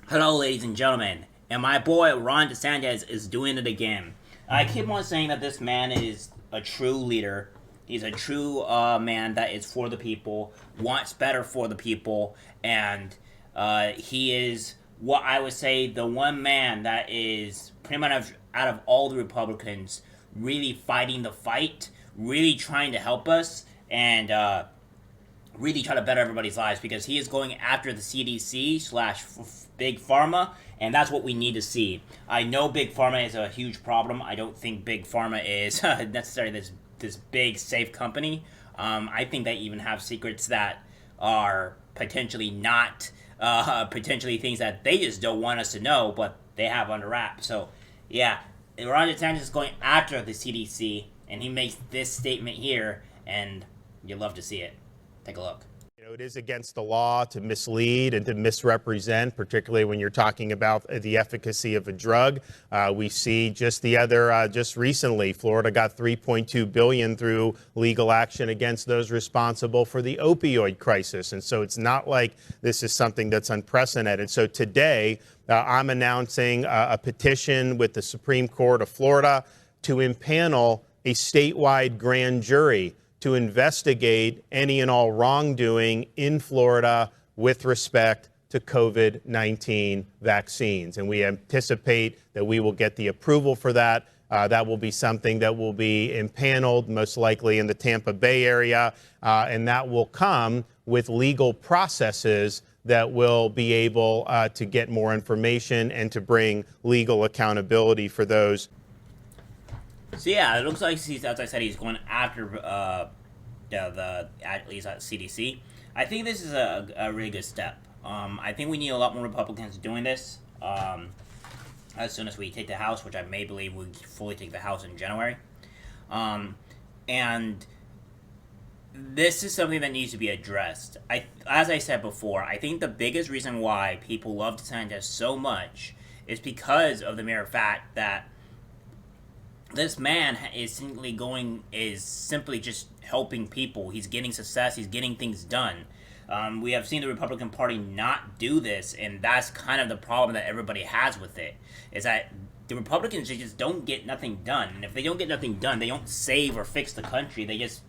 Hello, ladies and gentlemen, and my boy Ron Desantis is doing it again. I keep on saying that this man is a true leader. He's a true man that is for the people, wants better for the people, and he is what I would say the one man that is pretty much out of all the Republicans really fighting the fight, really trying to help us, and really try to better everybody's lives, because he is going after the CDC slash Big Pharma, and that's what we need to see. I know Big Pharma is a huge problem. I don't think Big Pharma is necessarily this big safe company. I think they even have secrets that are potentially not potentially things that they just don't want us to know, but they have under wraps. So yeah, Ron DeSantis is going after the CDC, and he makes this statement here, and you love to see it. Take a look. It is against the law to mislead and to misrepresent, particularly when you're talking about the efficacy of a drug. We see just recently, Florida got $3.2 billion through legal action against those responsible for the opioid crisis. And so it's not like this is something that's unprecedented. So today, I'm announcing a petition with the Supreme Court of Florida to impanel a statewide grand jury to investigate any and all wrongdoing in Florida with respect to COVID-19 vaccines. And we anticipate that we will get the approval for that. That will be something that will be impaneled, most likely in the Tampa Bay area, and that will come with legal processes that will be able to get more information and to bring legal accountability for those. So yeah, it looks like he's, as I said, he's going after at least at CDC. I think this is a really good step. I think we need a lot more Republicans doing this. As soon as we take the House, which I may believe we fully take the House in January, and this is something that needs to be addressed. As I said before, I think the biggest reason why people love DeSantis so much is because of the mere fact that this man is simply just helping people. He's getting success. He's getting things done. We have seen the Republican Party not do this, and that's kind of the problem that everybody has with it, is that the Republicans just don't get nothing done. And if they don't get nothing done, they don't save or fix the country. They just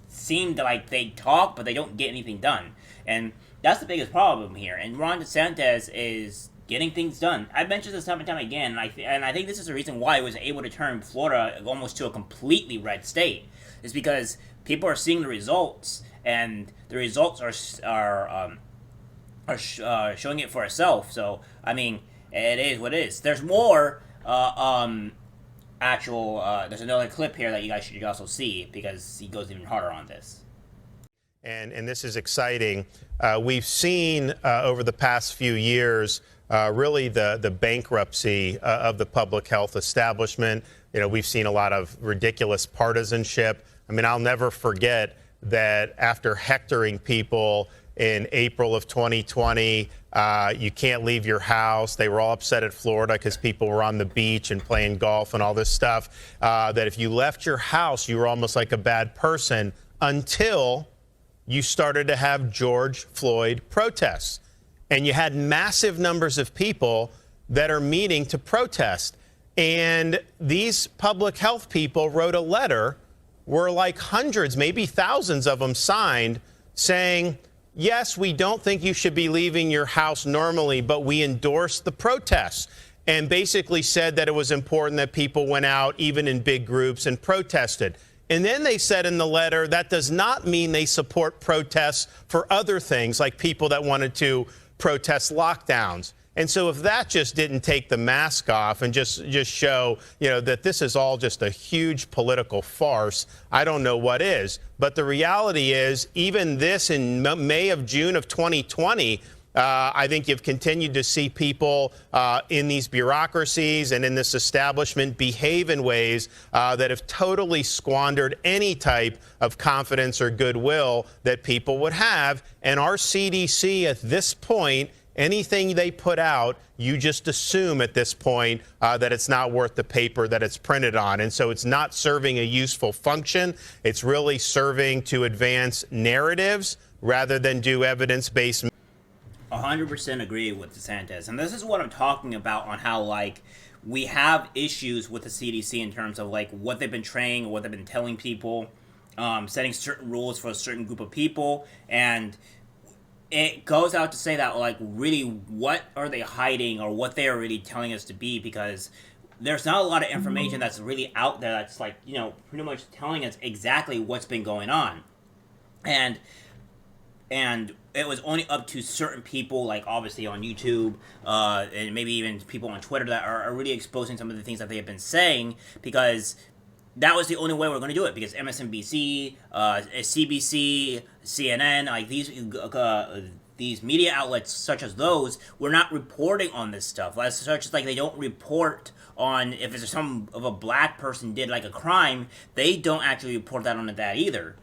seem to, like, they talk, but they don't get anything done. And that's the biggest problem here. And Ron DeSantis is getting things done. I've mentioned this time and time again, and I think this is the reason why he was able to turn Florida almost to a completely red state, is because people are seeing the results, and the results are showing it for itself. So I mean, it is what it is. There's more there's another clip here that you guys should also see, because he goes even harder on this. And this is exciting. We've seen over the past few years really the bankruptcy of the public health establishment. We've seen a lot of ridiculous partisanship. I mean, I'll never forget that after hectoring people in April of 2020, you can't leave your house. They were all upset at Florida because people were on the beach and playing golf and all this stuff, that if you left your house, you were almost like a bad person, until you started to have George Floyd protests. And you had massive numbers of people that are meeting to protest. And these public health people wrote a letter where, like, hundreds, maybe thousands of them signed, saying, yes, we don't think you should be leaving your house normally, but we endorse the protests. And basically said that it was important that people went out, even in big groups, and protested. And then they said in the letter that does not mean they support protests for other things, like people that wanted to protest lockdowns. And so if that just didn't take the mask off and just show, that this is all just a huge political farce, I don't know what is. But the reality is, even this in June of 2020, I think you've continued to see people in these bureaucracies and in this establishment behave in ways that have totally squandered any type of confidence or goodwill that people would have. And our CDC at this point, anything they put out, you just assume at this point that it's not worth the paper that it's printed on. And so it's not serving a useful function. It's really serving to advance narratives rather than do evidence-based. 100% agree with DeSantis. And this is what I'm talking about on how, like, we have issues with the CDC in terms of, like, what they've been training, what they've been telling people, setting certain rules for a certain group of people. And it goes out to say that, like, really, what are they hiding or what they are really telling us to be? Because there's not a lot of information that's really out there that's, like, you know, pretty much telling us exactly what's been going on. And it was only up to certain people, like obviously on YouTube, and maybe even people on Twitter that are really exposing some of the things that they have been saying, because that was the only way we're going to do it. Because MSNBC, CBC, CNN, like these media outlets such as those were not reporting on this stuff. As such as, like, they don't report on if there's some of a black person did like a crime, they don't actually report that on that either.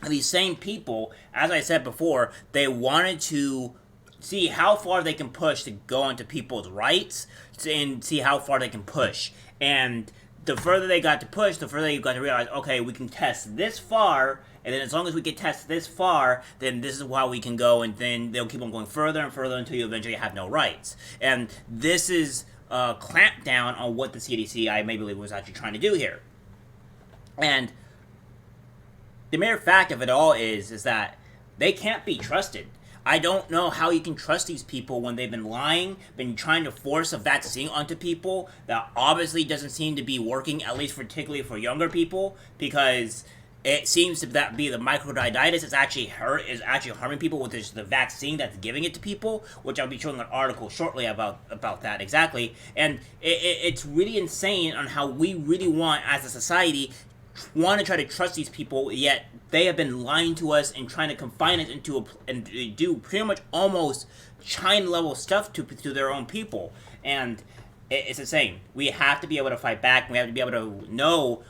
These same people, as I said before, they wanted to see how far they can push to go into people's rights and see how far they can push. And the further they got to push, the further you got to realize, okay, we can test this far, and then as long as we can test this far, then this is how we can go, and then they'll keep on going further and further until you eventually have no rights. And this is a clamp down on what the CDC, I may believe, was actually trying to do here. And the mere fact of it all is that they can't be trusted. I don't know how you can trust these people when they've been lying, been trying to force a vaccine onto people that obviously doesn't seem to be working, at least particularly for younger people, because it seems to that be the microcarditis is actually harming people with the vaccine that's giving it to people, which I'll be showing an article shortly about that exactly. And it's really insane on how we really want, as a society, want to try to trust these people, yet they have been lying to us and trying to confine us into and do pretty much almost China level stuff to their own people. And it's insane. We have to be able to fight back. We have to be able to know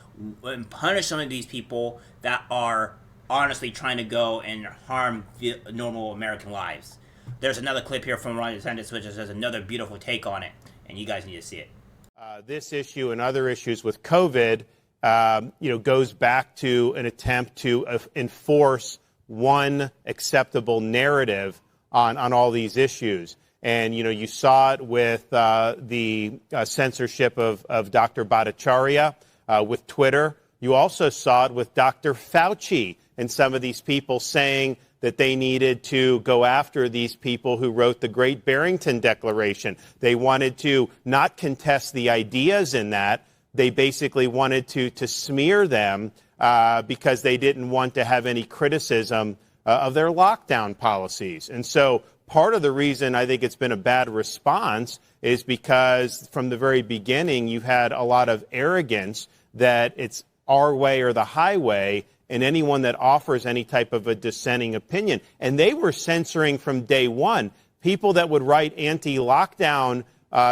and punish some of these people that are honestly trying to go and harm the normal American lives. There's another clip here from Ron DeSantis, which has another beautiful take on it, and you guys need to see it. This issue and other issues with COVID goes back to an attempt to enforce one acceptable narrative on all these issues. And, you saw it with the censorship of Dr. Bhattacharya with Twitter. You also saw it with Dr. Fauci and some of these people saying that they needed to go after these people who wrote the Great Barrington Declaration. They wanted to not contest the ideas in that. They basically wanted to smear them because they didn't want to have any criticism of their lockdown policies. And so part of the reason I think it's been a bad response is because from the very beginning you had a lot of arrogance that it's our way or the highway, and anyone that offers any type of a dissenting opinion. And they were censoring from day one. People that would write anti-lockdown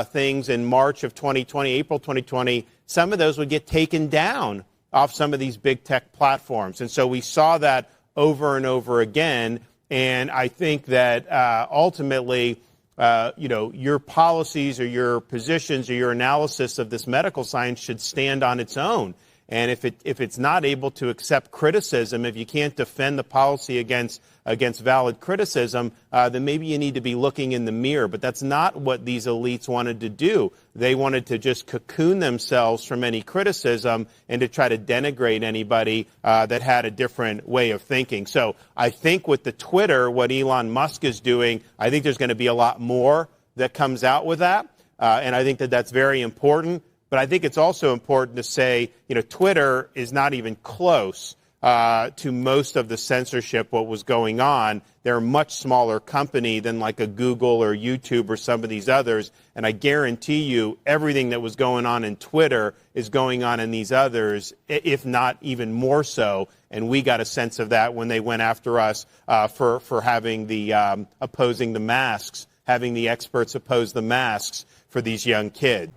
things in March of 2020, April 2020, some of those would get taken down off some of these big tech platforms. And so we saw that over and over again. And I think that ultimately, your policies or your positions or your analysis of this medical science should stand on its own. And if it's not able to accept criticism, if you can't defend the policy against valid criticism, then maybe you need to be looking in the mirror. But that's not what these elites wanted to do. They wanted to just cocoon themselves from any criticism and to try to denigrate anybody that had a different way of thinking. So I think with the Twitter, what Elon Musk is doing, I think there's going to be a lot more that comes out with that. And I think that that's very important. But I think it's also important to say, Twitter is not even close to most of the censorship, what was going on. They're a much smaller company than like a Google or YouTube or some of these others. And I guarantee you everything that was going on in Twitter is going on in these others, if not even more so. And we got a sense of that when they went after us for having the opposing the masks, having the experts oppose the masks for these young kids.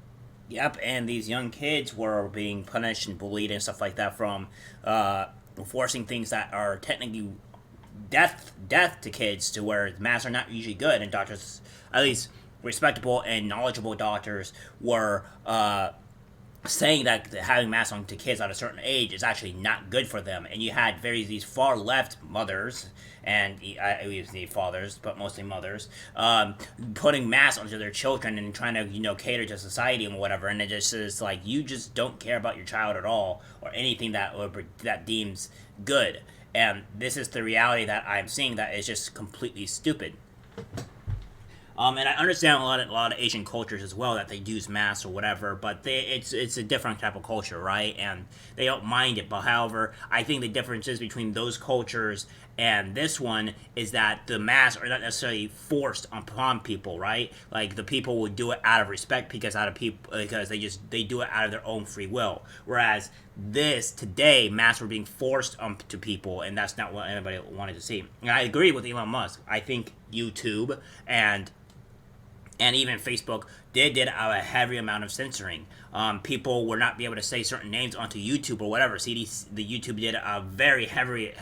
Yep, and these young kids were being punished and bullied and stuff like that from enforcing things that are technically death to kids, to where masks are not usually good, and doctors, at least respectable and knowledgeable doctors, were saying that having masks on to kids at a certain age is actually not good for them, and you had these far left mothers and I use the fathers, but mostly mothers, putting masks onto their children and trying to cater to society and whatever, and it just is like you just don't care about your child at all or anything that deems good, and this is the reality that I'm seeing that is just completely stupid. And I understand a lot of Asian cultures as well that they use masks or whatever, but it's a different type of culture, right? And they don't mind it. But however, I think the differences between those cultures and this one is that the masks are not necessarily forced upon people, right? Like the people would do it out of respect because they do it out of their own free will. Whereas today, masks were being forced onto people, and that's not what anybody wanted to see. And I agree with Elon Musk. I think YouTube and even Facebook did a heavy amount of censoring. People would not be able to say certain names onto YouTube or whatever. CDC, the YouTube did a very heavy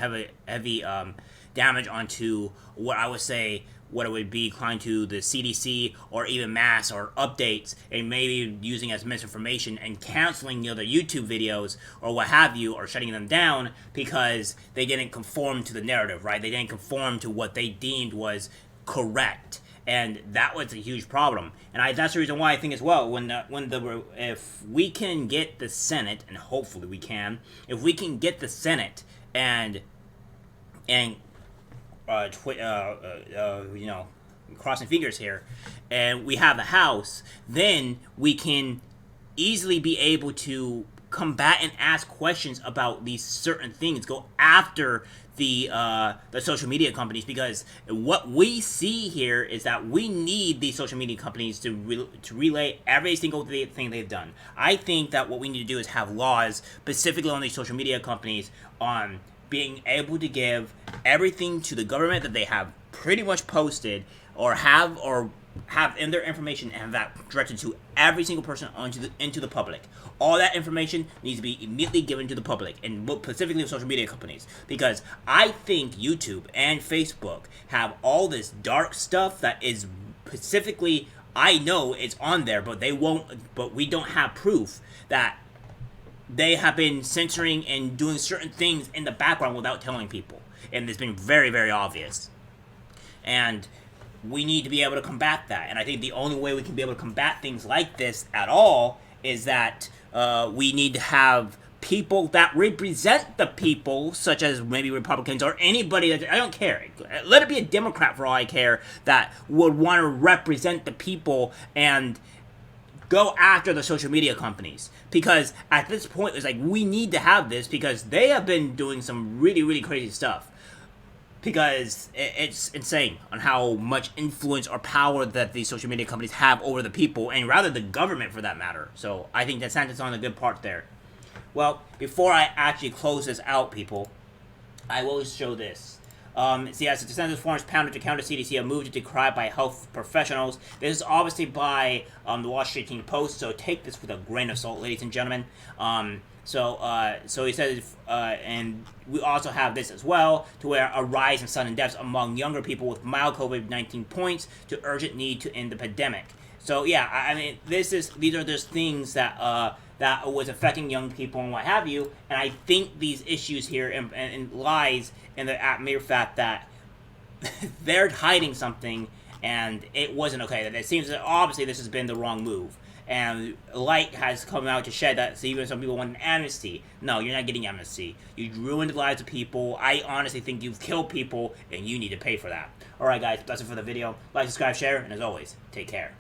damage onto what I would say what it would be inclined to the CDC or even masks or updates, and maybe using as misinformation and canceling their YouTube videos or what have you, or shutting them down because they didn't conform to the narrative, right? They didn't conform to what they deemed was correct. And that was a huge problem, and that's the reason why I think as well if we can get the Senate, and hopefully we can, if we can get the Senate and crossing fingers here, and we have the House, then we can easily be able to combat and ask questions about these certain things, go after the social media companies, because what we see here is that we need these social media companies to relay every single thing they've done. I think that what we need to do is have laws specifically on these social media companies on being able to give everything to the government that they have pretty much posted or have in their information, and have that directed to every single person into the public. All that information needs to be immediately given to the public, and specifically with social media companies, because I think YouTube and Facebook have all this dark stuff that is specifically, I know it's on there, but we don't have proof that they have been censoring and doing certain things in the background without telling people, and it's been very, very obvious. And we need to be able to combat that, and I think the only way we can be able to combat things like this at all is that we need to have people that represent the people, such as maybe Republicans or anybody that, I don't care. Let it be a Democrat for all I care, that would want to represent the people and go after the social media companies. Because at this point, it's like we need to have this because they have been doing some really, really crazy stuff. Because it's insane on how much influence or power that these social media companies have over the people, and rather the government for that matter. So I think Desantis on a good part there. Well, before I actually close this out, people, I will show this. See, as the Desantis forms pounded to counter CDC, a move decried by health professionals. This is obviously by the Washington Post, so take this with a grain of salt, ladies and gentlemen. So he says, and we also have this as well, to where a rise in sudden deaths among younger people with mild COVID-19 points to urgent need to end the pandemic. So yeah, I mean, these are just things that was affecting young people and what have you, and I think these issues here and lies in the mere fact that they're hiding something, and it wasn't okay. That it seems that obviously this has been the wrong move. And light has come out to shed that, so even some people want an amnesty. No, you're not getting amnesty. You ruined the lives of people. I honestly think you've killed people, and you need to pay for that. Alright guys, that's it for the video. Like, subscribe, share, and as always, take care.